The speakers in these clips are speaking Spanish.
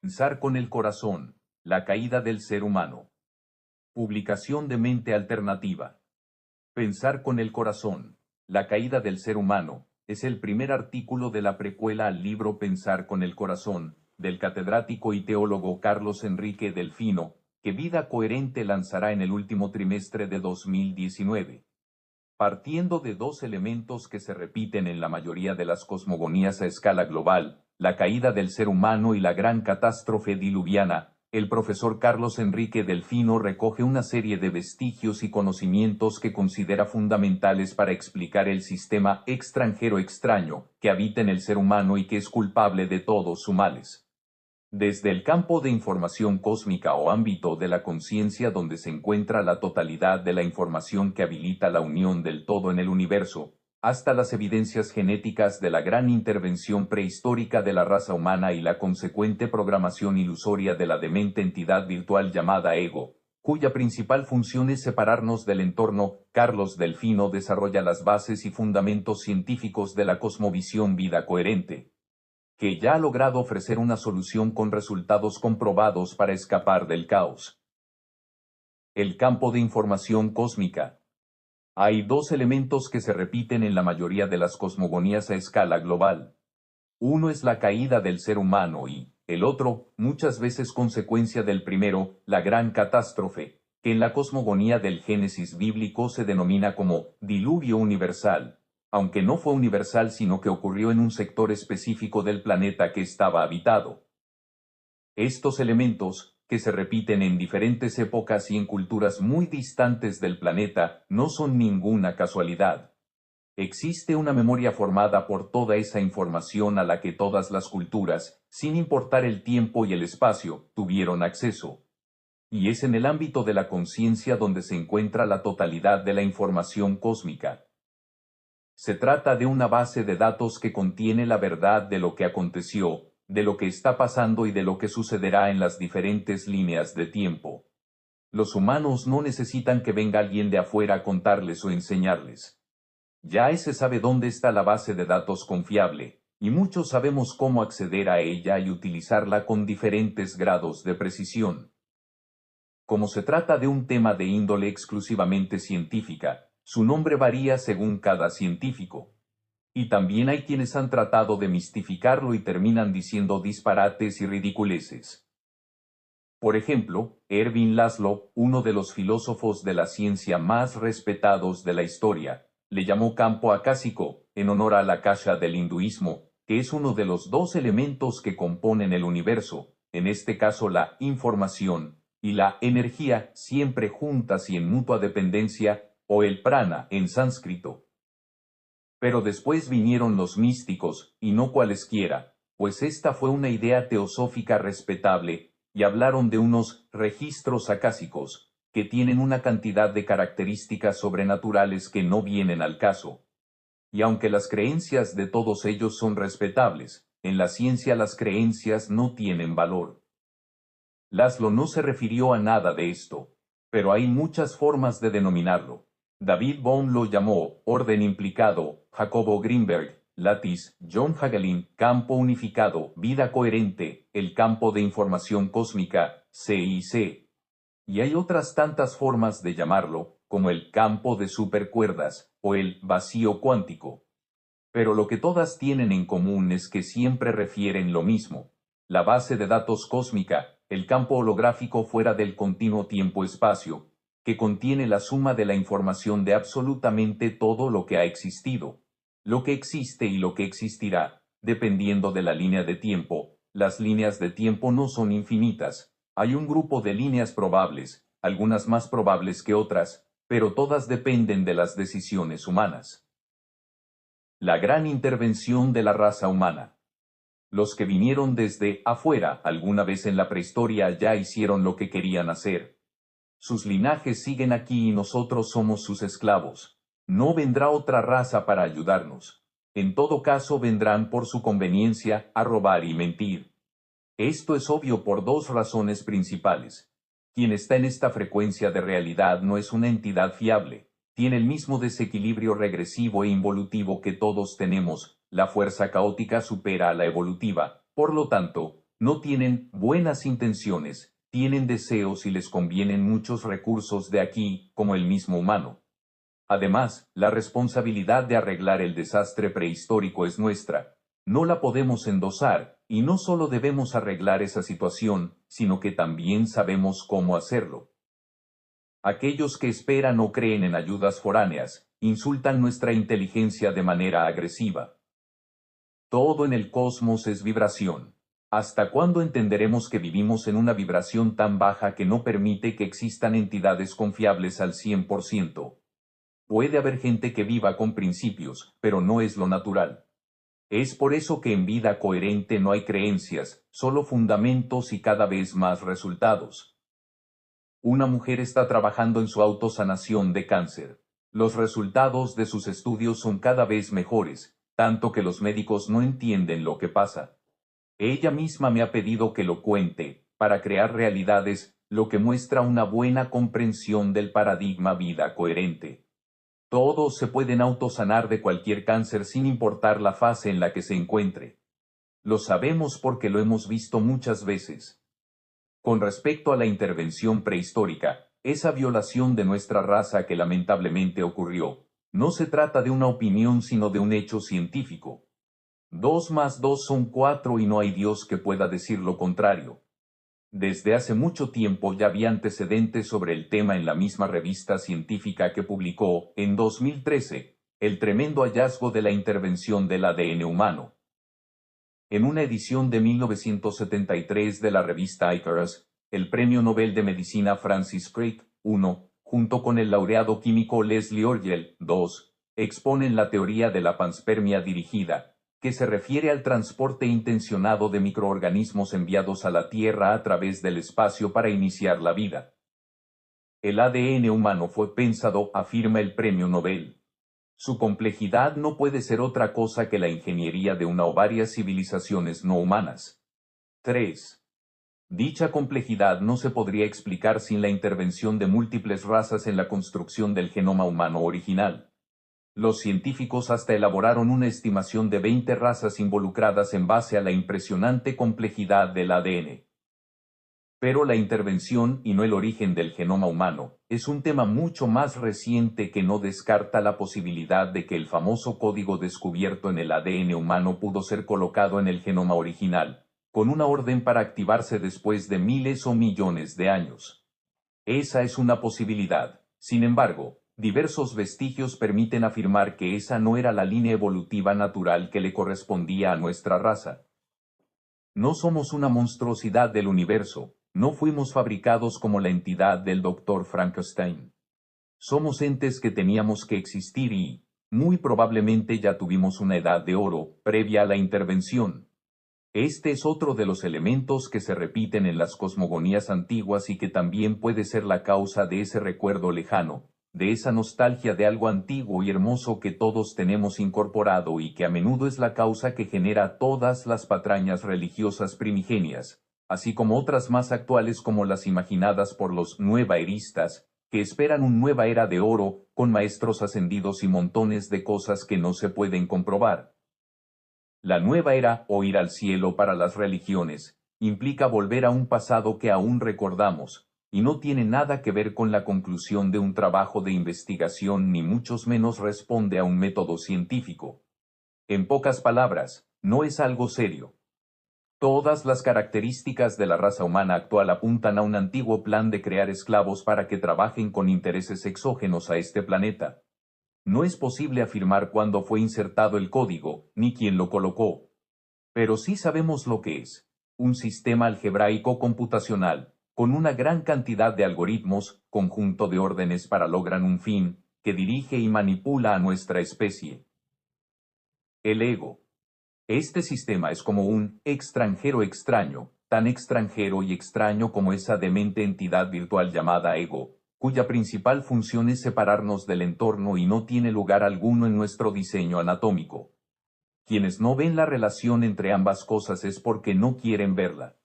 Pensar con el corazón, la caída del ser humano. Publicación de Mente Alternativa. Pensar con el corazón, la caída del ser humano, es el primer artículo de la precuela al libro Pensar con el corazón, del catedrático y teólogo Carlos Enrique Delfino, que Vida Coherente lanzará en el último trimestre de 2019. Partiendo de dos elementos que se repiten en la mayoría de las cosmogonías a escala global, la caída del ser humano y la gran catástrofe diluviana, el profesor Carlos Enrique Delfino recoge una serie de vestigios y conocimientos que considera fundamentales para explicar el sistema extranjero extraño que habita en el ser humano y que es culpable de todos sus males. Desde el campo de información cósmica o ámbito de la conciencia donde se encuentra la totalidad de la información que habilita la unión del todo en el universo, hasta las evidencias genéticas de la gran intervención prehistórica de la raza humana y la consecuente programación ilusoria de la demente entidad virtual llamada ego, cuya principal función es separarnos del entorno, Carlos Delfino desarrolla las bases y fundamentos científicos de la cosmovisión Vida Coherente, que ya ha logrado ofrecer una solución con resultados comprobados para escapar del caos. El campo de información cósmica. Hay dos elementos que se repiten en la mayoría de las cosmogonías a escala global. Uno es la caída del ser humano y, el otro, muchas veces consecuencia del primero, la gran catástrofe, que en la cosmogonía del Génesis bíblico se denomina como diluvio universal, aunque no fue universal sino que ocurrió en un sector específico del planeta que estaba habitado. Estos elementos, que se repiten en diferentes épocas y en culturas muy distantes del planeta, no son ninguna casualidad. Existe una memoria formada por toda esa información a la que todas las culturas, sin importar el tiempo y el espacio, tuvieron acceso. Y es en el ámbito de la conciencia donde se encuentra la totalidad de la información cósmica. Se trata de una base de datos que contiene la verdad de lo que aconteció, de lo que está pasando y de lo que sucederá en las diferentes líneas de tiempo. Los humanos no necesitan que venga alguien de afuera a contarles o enseñarles. Ya se sabe dónde está la base de datos confiable, y muchos sabemos cómo acceder a ella y utilizarla con diferentes grados de precisión. Como se trata de un tema de índole exclusivamente científica, su nombre varía según cada científico. Y también hay quienes han tratado de mistificarlo y terminan diciendo disparates y ridiculeces. Por ejemplo, Ervin Laszlo, uno de los filósofos de la ciencia más respetados de la historia, le llamó campo acásico, en honor al akasha del hinduismo, que es uno de los dos elementos que componen el universo, en este caso la información y la energía, siempre juntas y en mutua dependencia, o el prana en sánscrito. Pero después vinieron los místicos, y no cualesquiera, pues esta fue una idea teosófica respetable, y hablaron de unos registros acásicos, que tienen una cantidad de características sobrenaturales que no vienen al caso. Y aunque las creencias de todos ellos son respetables, en la ciencia las creencias no tienen valor. Laszlo no se refirió a nada de esto, pero hay muchas formas de denominarlo. David Bohm lo llamó orden implicado, Jacobo Greenberg, Lattice, John Hagelin, campo unificado, vida coherente, el campo de información cósmica, CIC. Y hay otras tantas formas de llamarlo, como el campo de supercuerdas, o el vacío cuántico. Pero lo que todas tienen en común es que siempre refieren lo mismo. La base de datos cósmica, el campo holográfico fuera del continuo tiempo-espacio, que contiene la suma de la información de absolutamente todo lo que ha existido, lo que existe y lo que existirá, dependiendo de la línea de tiempo. Las líneas de tiempo no son infinitas, hay un grupo de líneas probables, algunas más probables que otras, pero todas dependen de las decisiones humanas. La gran intervención de la raza humana. Los que vinieron desde afuera alguna vez en la prehistoria ya hicieron lo que querían hacer. Sus linajes siguen aquí y nosotros somos sus esclavos. No vendrá otra raza para ayudarnos. En todo caso vendrán por su conveniencia a robar y mentir. Esto es obvio por dos razones principales. Quien está en esta frecuencia de realidad no es una entidad fiable. Tiene el mismo desequilibrio regresivo e involutivo que todos tenemos. La fuerza caótica supera a la evolutiva. Por lo tanto, No tienen buenas intenciones, tienen deseos y les convienen muchos recursos de aquí, como el mismo humano. Además, la responsabilidad de arreglar el desastre prehistórico es nuestra. No la podemos endosar, y no solo debemos arreglar esa situación, sino que también sabemos cómo hacerlo. Aquellos que esperan o creen en ayudas foráneas, insultan nuestra inteligencia de manera agresiva. Todo en el cosmos es vibración. ¿Hasta cuándo entenderemos que vivimos en una vibración tan baja que no permite que existan entidades confiables al 100%? Puede haber gente que viva con principios, pero no es lo natural. Es por eso que en vida coherente no hay creencias, solo fundamentos y cada vez más resultados. Una mujer está trabajando en su autosanación de cáncer. Los resultados de sus estudios son cada vez mejores, tanto que los médicos no entienden lo que pasa. Ella misma me ha pedido que lo cuente, para crear realidades, lo que muestra una buena comprensión del paradigma vida coherente. Todos se pueden autosanar de cualquier cáncer sin importar la fase en la que se encuentre. Lo sabemos porque lo hemos visto muchas veces. Con respecto a la intervención prehistórica, esa violación de nuestra raza que lamentablemente ocurrió, no se trata de una opinión sino de un hecho científico. 2 más 2 son 4 y no hay Dios que pueda decir lo contrario. Desde hace mucho tiempo ya había antecedentes sobre el tema en la misma revista científica que publicó, en 2013, el tremendo hallazgo de la intervención del ADN humano. En una edición de 1973 de la revista Icarus, el Premio Nobel de Medicina Francis Crick, 1, junto con el laureado químico Leslie Orgel, 2, exponen la teoría de la panspermia dirigida, que se refiere al transporte intencionado de microorganismos enviados a la Tierra a través del espacio para iniciar la vida. El ADN humano fue pensado, afirma el Premio Nobel. Su complejidad no puede ser otra cosa que la ingeniería de una o varias civilizaciones no humanas. 3. Dicha complejidad no se podría explicar sin la intervención de múltiples razas en la construcción del genoma humano original. Los científicos hasta elaboraron una estimación de 20 razas involucradas en base a la impresionante complejidad del ADN. Pero la intervención y no el origen del genoma humano es un tema mucho más reciente que no descarta la posibilidad de que el famoso código descubierto en el ADN humano pudo ser colocado en el genoma original, con una orden para activarse después de miles o millones de años. Esa es una posibilidad. Sin embargo, diversos vestigios permiten afirmar que esa no era la línea evolutiva natural que le correspondía a nuestra raza. No somos una monstruosidad del universo, no fuimos fabricados como la entidad del Dr. Frankenstein. Somos entes que teníamos que existir y, muy probablemente ya tuvimos una edad de oro, previa a la intervención. Este es otro de los elementos que se repiten en las cosmogonías antiguas y que también puede ser la causa de ese recuerdo lejano, de esa nostalgia de algo antiguo y hermoso que todos tenemos incorporado y que a menudo es la causa que genera todas las patrañas religiosas primigenias, así como otras más actuales como las imaginadas por los nuevaeristas, que esperan una nueva era de oro, con maestros ascendidos y montones de cosas que no se pueden comprobar. La nueva era, o ir al cielo para las religiones, implica volver a un pasado que aún recordamos, y no tiene nada que ver con la conclusión de un trabajo de investigación ni muchos menos responde a un método científico. En pocas palabras, no es algo serio. Todas las características de la raza humana actual apuntan a un antiguo plan de crear esclavos para que trabajen con intereses exógenos a este planeta. No es posible afirmar cuándo fue insertado el código, ni quién lo colocó. Pero sí sabemos lo que es: un sistema algebraico computacional, con una gran cantidad de algoritmos, conjunto de órdenes para lograr un fin, que dirige y manipula a nuestra especie. El ego. Este sistema es como un extranjero extraño, tan extranjero y extraño como esa demente entidad virtual llamada ego, cuya principal función es separarnos del entorno y no tiene lugar alguno en nuestro diseño anatómico. Quienes no ven la relación entre ambas cosas es porque no quieren verla.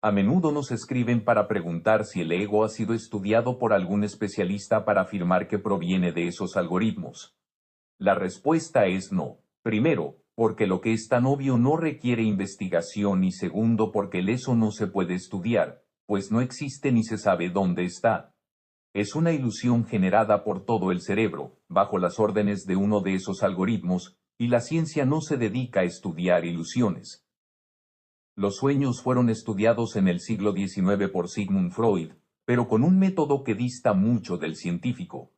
A menudo nos escriben para preguntar si el ego ha sido estudiado por algún especialista para afirmar que proviene de esos algoritmos. La respuesta es no. Primero, porque lo que es tan obvio no requiere investigación y segundo porque eso no se puede estudiar, pues no existe ni se sabe dónde está. Es una ilusión generada por todo el cerebro, bajo las órdenes de uno de esos algoritmos, y la ciencia no se dedica a estudiar ilusiones. Los sueños fueron estudiados en el siglo XIX por Sigmund Freud, pero con un método que dista mucho del científico.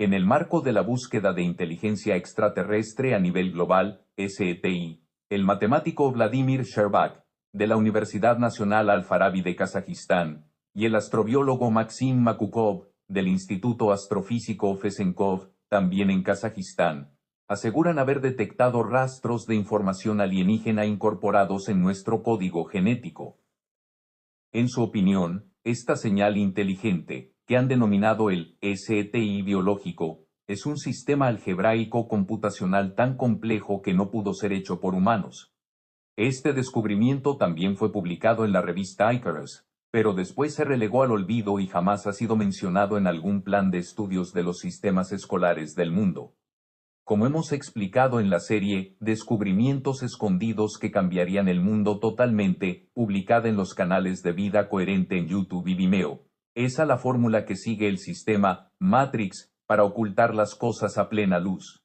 En el marco de la búsqueda de inteligencia extraterrestre a nivel global, SETI, el matemático Vladimir Sherbak, de la Universidad Nacional Al-Farabi de Kazajistán, y el astrobiólogo Maxim Makukov, del Instituto Astrofísico Fesenkov, también en Kazajistán, aseguran haber detectado rastros de información alienígena incorporados en nuestro código genético. En su opinión, esta señal inteligente, que han denominado el SETI biológico, es un sistema algebraico computacional tan complejo que no pudo ser hecho por humanos. Este descubrimiento también fue publicado en la revista Icarus, pero después se relegó al olvido y jamás ha sido mencionado en algún plan de estudios de los sistemas escolares del mundo. Como hemos explicado en la serie Descubrimientos escondidos que cambiarían el mundo totalmente, publicada en los canales de Vida Coherente en YouTube y Vimeo, esa la fórmula que sigue el sistema Matrix para ocultar las cosas a plena luz.